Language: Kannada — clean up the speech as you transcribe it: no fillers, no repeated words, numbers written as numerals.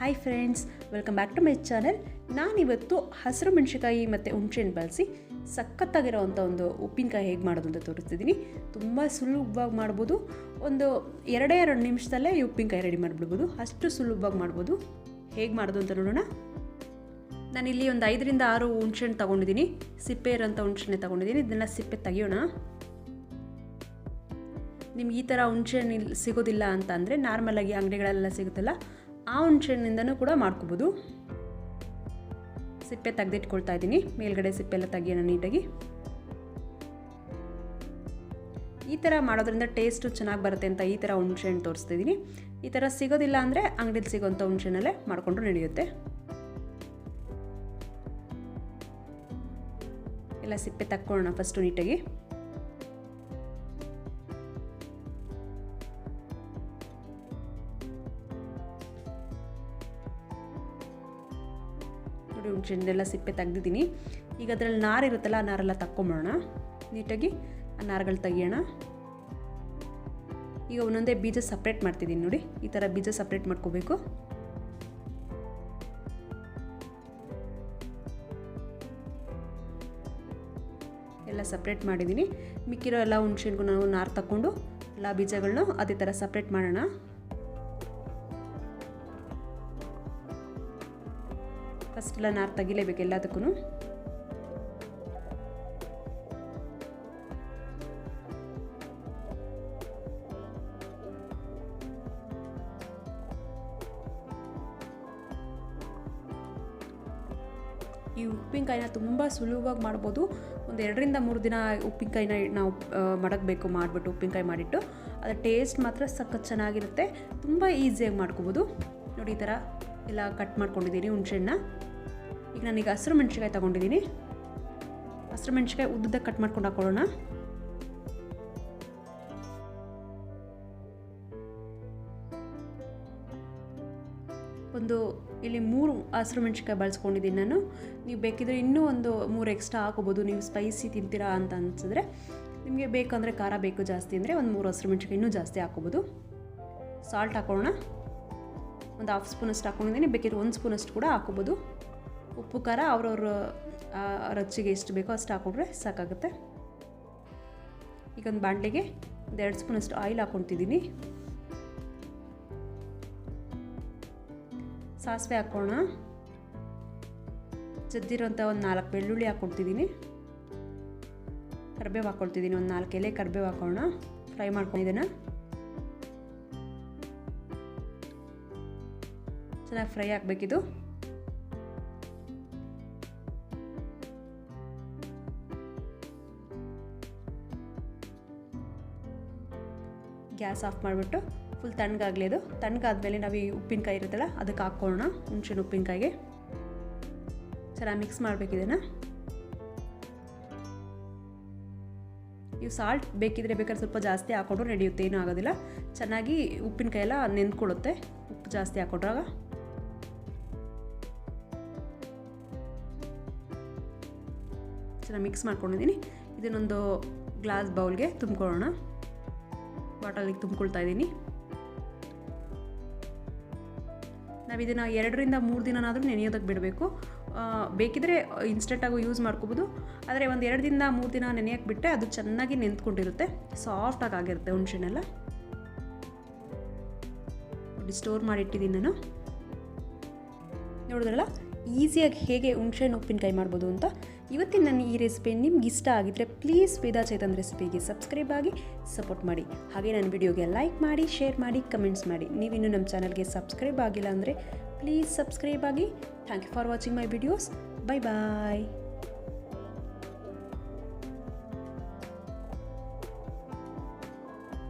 Hi friends, welcome back to my channel. ನಾನಿವತ್ತು ಹಸಿರು ಮೆಣಸಿನಕಾಯಿ ಮತ್ತು ಹುಣಸೆಹಣ್ಣು ಬಳಸಿ ಸಖತ್ತಾಗಿರೋವಂಥ ಒಂದು ಉಪ್ಪಿನಕಾಯಿ ಹೇಗೆ ಮಾಡೋದು ಅಂತ ತೋರಿಸ್ತಿದ್ದೀನಿ. ತುಂಬ ಸುಲಭವಾಗಿ ಮಾಡ್ಬೋದು. ಒಂದು 2 ನಿಮಿಷದಲ್ಲೇ ಈ ಉಪ್ಪಿನಕಾಯಿ ರೆಡಿ ಮಾಡಿಬಿಡ್ಬೋದು. ಅಷ್ಟು ಸುಲಭವಾಗಿ ಮಾಡ್ಬೋದು. ಹೇಗೆ ಮಾಡೋದು ಅಂತ ನೋಡೋಣ. ನಾನಿಲ್ಲಿ ಒಂದು 5ರಿಂದ 6 ಹುಣಸೆಹಣ್ಣು ತೊಗೊಂಡಿದ್ದೀನಿ. ಸಿಪ್ಪೆ ಇರೋಂಥ ಹುಣಸೆಹಣ್ಣೆ ತೊಗೊಂಡಿದ್ದೀನಿ. ಇದನ್ನು ಸಿಪ್ಪೆ ತೆಗಿಯೋಣ. ನಿಮ್ಗೆ ಈ ಥರ ಹುಣಸೆಹಣ್ಣು ಇಲ್ಲಿ ಸಿಗೋದಿಲ್ಲ ಅಂತ ಅಂದರೆ ನಾರ್ಮಲಾಗಿ ಅಂಗಡಿಗಳೆಲ್ಲ ಸಿಗುತ್ತಲ್ಲ, ಆ ಹುಣಸೆಹಣ್ಣಿಂದನೂ ಕೂಡ ಮಾಡ್ಕೋಬೋದು. ಸಿಪ್ಪೆ ತೆಗೆದಿಟ್ಕೊಳ್ತಾ ಇದ್ದೀನಿ. ಮೇಲ್ಗಡೆ ಸಿಪ್ಪೆ ಎಲ್ಲ ತೆಗಿಯೋಣ ನೀಟಾಗಿ. ಈ ಥರ ಮಾಡೋದ್ರಿಂದ ಟೇಸ್ಟು ಚೆನ್ನಾಗಿ ಬರುತ್ತೆ ಅಂತ ಈ ಥರ ಹುಣಸೆಹಣ್ಣು ತೋರಿಸ್ತಿದ್ದೀನಿ. ಈ ಥರ ಸಿಗೋದಿಲ್ಲ ಅಂದರೆ ಅಂಗಡಿಲಿ ಸಿಗೋಂಥ ಹುಣಸೆಹಣ್ಣಲ್ಲೇ ಮಾಡಿಕೊಂಡ್ರು ನಡೆಯುತ್ತೆ. ಎಲ್ಲ ಸಿಪ್ಪೆ ತಕ್ಕೊಳ್ಳೋಣ ಫಸ್ಟು ನೀಟಾಗಿ. ನೋಡಿ, ಹುಣಸೆಹಣ್ಣೆಲ್ಲ ಸಿಪ್ಪೆ ತೆಗ್ದಿದ್ದೀನಿ. ಈಗ ಅದರಲ್ಲಿ ನಾರು ಇರುತ್ತಲ್ಲ, ಆ ನಾರೆಲ್ಲ ತಕ್ಕೊಂಬೋಣ ನೀಟಾಗಿ. ಆ ನಾರುಗಳು ತೆಗಿಯೋಣ. ಈಗ ಒಂದೊಂದೇ ಬೀಜ ಸಪ್ರೇಟ್ ಮಾಡ್ತಿದ್ದೀನಿ. ನೋಡಿ, ಈ ಥರ ಬೀಜ ಸಪ್ರೇಟ್ ಮಾಡ್ಕೋಬೇಕು. ಎಲ್ಲ ಸಪ್ರೇಟ್ ಮಾಡಿದ್ದೀನಿ. ಮಿಕ್ಕಿರೋ ಎಲ್ಲ ಹುಣಸೆಹಣ್ಣಿಗೂ ನಾವು ನಾರು ತಗೊಂಡು ಎಲ್ಲ ಬೀಜಗಳನ್ನ ಅದೇ ಥರ ಸಪ್ರೇಟ್ ಮಾಡೋಣ. ಫಸ್ಟ್ ಎಲ್ಲ ನಾರು ತೆಗಿಲೇಬೇಕು ಎಲ್ಲದಕ್ಕೂ. ಈ ಉಪ್ಪಿನಕಾಯಿನ ತುಂಬ ಸುಲಭವಾಗಿ ಮಾಡ್ಬೋದು. ಒಂದು 2ರಿಂದ 3 ದಿನ ಉಪ್ಪಿನಕಾಯಿನ ನಾವು ಮಡಗಬೇಕು. ಮಾಡಿಬಿಟ್ಟು ಉಪ್ಪಿನಕಾಯಿ ಮಾಡಿಟ್ಟು ಅದರ ಟೇಸ್ಟ್ ಮಾತ್ರ ಸಖತ್ ಚೆನ್ನಾಗಿರುತ್ತೆ. ತುಂಬ ಈಸಿಯಾಗಿ ಮಾಡ್ಕೋಬೋದು. ನೋಡಿ, ಈ ಥರ ಎಲ್ಲ ಕಟ್ ಮಾಡ್ಕೊಂಡಿದ್ದೀನಿ ಹುಣಸೆಹಣ್ಣ. ಈಗ ನಾನೀಗ ಹಸಿರು ಮೆಣಸಿನಕಾಯಿ ತೊಗೊಂಡಿದ್ದೀನಿ. ಹಸಿರು ಮೆಣಸಿನಕಾಯಿ ಉದ್ದಕ್ಕೆ ಕಟ್ ಮಾಡ್ಕೊಂಡು ಹಾಕೊಳ್ಳೋಣ. ಒಂದು ಇಲ್ಲಿ 3 ಹಸಿರು ಮೆಣಸಿನಕಾಯಿ ಬಳಸ್ಕೊಂಡಿದ್ದೀನಿ ನಾನು. ನೀವು ಬೇಕಿದ್ರೆ ಇನ್ನೂ ಒಂದು 3 ಎಕ್ಸ್ಟ್ರಾ ಹಾಕೋಬೋದು. ನೀವು ಸ್ಪೈಸಿ ತಿಂತೀರಾ ಅಂತ ಅನಿಸಿದ್ರೆ, ನಿಮಗೆ ಬೇಕಂದರೆ ಖಾರ ಬೇಕು ಜಾಸ್ತಿ ಅಂದರೆ ಒಂದು 3 ಹಸಿರು ಮೆಣಸಿನಕಾಯಿ ಇನ್ನೂ ಜಾಸ್ತಿ ಹಾಕೋಬೋದು. ಸಾಲ್ಟ್ ಹಾಕೊಳ್ಳೋಣ. ಒಂದು 1/2 ಸ್ಪೂನಷ್ಟು ಹಾಕೊಂಡಿದ್ದೀನಿ. ಬೇಕಿದ್ರೆ 1 ಸ್ಪೂನಷ್ಟು ಕೂಡ ಹಾಕೋಬೋದು. ಉಪ್ಪು ಖಾರ ಅವ್ರವ್ರ ರುಚಿಗೆ ಎಷ್ಟು ಬೇಕೋ ಅಷ್ಟು ಹಾಕೊಂಡ್ರೆ ಸಾಕಾಗುತ್ತೆ. ಈಗ ಒಂದು ಬಾಣಲೆಗೆ 2 ಸ್ಪೂನಷ್ಟು ಆಯಿಲ್ ಹಾಕ್ಕೊತಿದ್ದೀನಿ. ಸಾಸಿವೆ ಹಾಕೋಣ. ಜದ್ದಿರೋಂಥ ಒಂದು 4 ಬೆಳ್ಳುಳ್ಳಿ ಹಾಕ್ಕೊಡ್ತಿದ್ದೀನಿ. ಕರಿಬೇವು ಹಾಕ್ಕೊಳ್ತಿದ್ದೀನಿ. ಒಂದು 4 ಎಲೆ ಕರಿಬೇವು ಹಾಕೋಣ. ಫ್ರೈ ಮಾಡ್ಕೊಂಡಿದ್ದೇನೆ. ಚೆನ್ನಾಗಿ ಫ್ರೈ ಆಗಬೇಕಿದು. ಗ್ಯಾಸ್ ಆಫ್ ಮಾಡಿಬಿಟ್ಟು ಫುಲ್ ತಣ್ಣಗಾಗಲಿ. ಅದು ತಣ್ಣಗಾದ್ಮೇಲೆ ನಾವು ಈ ಉಪ್ಪಿನಕಾಯಿ ಇರುತ್ತಲ್ಲ ಅದಕ್ಕೆ ಹಾಕ್ಕೊಳ್ಳೋಣ. ಹುಣಸೆಹಣ್ಣು ಉಪ್ಪಿನಕಾಯಿಗೆ ಚೆನ್ನಾಗಿ ಮಿಕ್ಸ್ ಮಾಡಬೇಕಿದೆನಾ. ಇವು ಸಾಲ್ಟ್ ಬೇಕಿದ್ರೆ ಬೇಕಾದ್ರೆ ಸ್ವಲ್ಪ ಜಾಸ್ತಿ ಹಾಕೊಂಡ್ರು ನಡೆಯುತ್ತೆ, ಏನೂ ಆಗೋದಿಲ್ಲ. ಚೆನ್ನಾಗಿ ಉಪ್ಪಿನಕಾಯಿ ಎಲ್ಲ ನೆಂದ್ಕೊಳ್ಳುತ್ತೆ ಉಪ್ಪು ಜಾಸ್ತಿ ಹಾಕೊಂಡ್ರಾಗ. ಚೆನ್ನಾಗಿ ಮಿಕ್ಸ್ ಮಾಡ್ಕೊಂಡಿದ್ದೀನಿ. ಇದನ್ನೊಂದು ಗ್ಲಾಸ್ ಬೌಲ್ಗೆ ತುಂಬ್ಕೊಳ್ಳೋಣ. ಬಾಟಲಿಗೆ ತುಂಬ್ಕೊಳ್ತಾ ಇದ್ದೀನಿ. ನಾವು ಇದನ್ನು 2ರಿಂದ 3 ದಿನನಾದರೂ ನೆನೆಯೋದಕ್ಕೆ ಬಿಡಬೇಕು. ಬೇಕಿದ್ರೆ ಇನ್ಸ್ಟೆಂಟಾಗೂ ಯೂಸ್ ಮಾಡ್ಕೋಬೋದು. ಆದರೆ ಒಂದು 2ರಿಂದ 3 ದಿನ ನೆನೆಯೋಕ್ಕೆ ಬಿಟ್ಟರೆ ಅದು ಚೆನ್ನಾಗಿ ನೆಂತ್ಕೊಂಡಿರುತ್ತೆ. ಸಾಫ್ಟಾಗಿ ಆಗಿರುತ್ತೆ ಹುಣಸೆಹಣ್ಣೆಲ್ಲ. ನೋಡಿ, ಸ್ಟೋರ್ ಮಾಡಿಟ್ಟಿದ್ದೀನಿ ನಾನು. ನೋಡಿದ್ರಲ್ಲ ಈಸಿಯಾಗಿ ಹೇಗೆ ಹುಣಸೆಹಣ್ಣು ಉಪ್ಪಿನಕಾಯಿ ಮಾಡ್ಬೋದು ಅಂತ. ಇವತ್ತಿನ ನನ್ನ ಈ ರೆಸಿಪಿ ನಿಮ್ಗೆ ಇಷ್ಟ ಆಗಿದ್ದರೆ ಪ್ಲೀಸ್ ವೇದಾ ಚೇತನ್ ರೆಸಿಪಿಗೆ ಸಬ್ಸ್ಕ್ರೈಬ್ ಆಗಿ ಸಪೋರ್ಟ್ ಮಾಡಿ. ಹಾಗೆ ನನ್ನ ವಿಡಿಯೋಗೆ ಲೈಕ್ ಮಾಡಿ, ಶೇರ್ ಮಾಡಿ, ಕಮೆಂಟ್ಸ್ ಮಾಡಿ. ನೀವಿನ್ನೂ ನಮ್ಮ ಚಾನಲ್ಗೆ ಸಬ್ಸ್ಕ್ರೈಬ್ ಆಗಿಲ್ಲ ಅಂದರೆ ಪ್ಲೀಸ್ ಸಬ್ಸ್ಕ್ರೈಬ್ ಆಗಿ. Thank you for watching my videos. Bye bye.